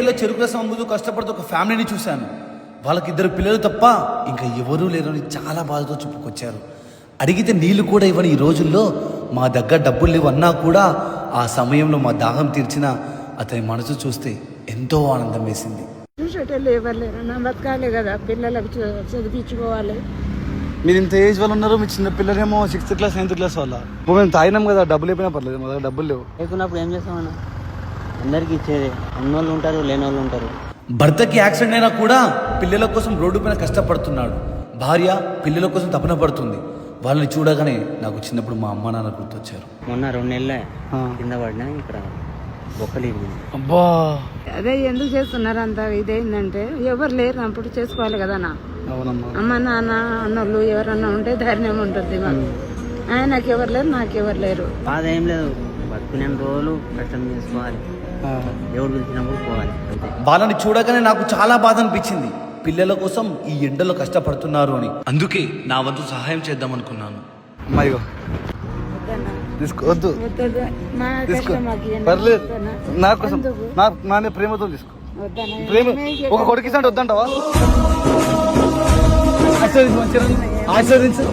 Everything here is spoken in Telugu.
రేపల్లిలో చెరుకు రసం అమ్ముతూ కష్టపడుతూ ఒక ఫ్యామిలీని చూశాను. వాళ్ళకి 2 పిల్లలు తప్ప ఇంకా ఎవరూ లేరని చాలా బాధతో చెప్పుకొచ్చారు. అడిగితే నీళ్లు కూడా ఇవ్వని ఈ రోజుల్లో మా దగ్గర డబ్బులు లేవు అన్నా కూడా ఆ సమయంలో మా దాహం తీర్చిన అతని మనసు చూస్తే ఎంతో ఆనందం వేసింది. చూసేటోళ్ళు ఎవరు లేరు, నా బతకాలి కదా, పిల్లలకు చదివించుకోవాలి. మీరు ఇంత ఏజ్ వాళ్ళు ఉన్నారు, మీ చిన్న పిల్లలేమో 6th క్లాస్ 9th క్లాస్ వాళ్ళ. ఇప్పుడు మేము తాగినాం కదా, డబ్బులు అయిపోయినా పర్లేదు, మా దగ్గర డబ్బులు లేవు. లేకున్నప్పుడు ఏం చేస్తామన్నా? అందరికి ఇచ్చేది, ఉన్నోళ్ళు ఉంటారు, లేనోళ్ళు ఉంటారు. భర్తకి యాక్సిడెంట్ అయినా కూడా పిల్లల కోసం రోడ్డు పైన కష్టపడుతున్నాడు. భార్య పిల్లల కోసం తపన పడుతుంది. వాళ్ళని చూడగానే నాకు చిన్నప్పుడు మా అమ్మ నాన్న గుర్తొచ్చారు. మొన్న 2 నెలలే కింద పడినా ఇక్కడ బొక్కలు ఇరిగింది. అబ్బా, అదే ఎందుకు చేస్తున్నారు అంత ఇదేంటంటే ఎవరు లేరు అప్పుడు చేసుకోవాలి కదా నా. అవునమ్మా. అమ్మ నాన్న అన్నోళ్ళు ఎవరన్నా ఉంటే ధైర్యం ఉంటుంది మాకు. ఆయనకి ఎవరు లేరు, నాకెవరు లేరు. బాధ ఏం లేదు, బతుకునే రోజులు కష్టం చేసుకోవాలి, దేవుడు పిలిచినప్పుడు పోవాలి అంతే. వాళ్ళని చూడగానే నాకు చాలా బాధ అనిపించింది. పిల్లల కోసం ఈ ఎండలో కష్టపడుతున్నారు అని. అందుకే నా వంతు సహాయం చేద్దాం అనుకున్నాను. అమ్మా ఇగో వద్దన్నా. తీసుకోవద్దు, వద్దొద్దు. మా తీసుకో, కష్టం మాకు ఇయ్యండి. పర్లేదు. వద్దన్నా. నా కోసం ఎందుకు? నా ప్రేమతో తీసుకో. వద్దన్నా. ప్రేమ ఏమీ ఒక కొడుకు ఇస్తాంటే వద్దంటావా? ఆశీర్వదించు, మంచిగా ఆశీర్వదించు.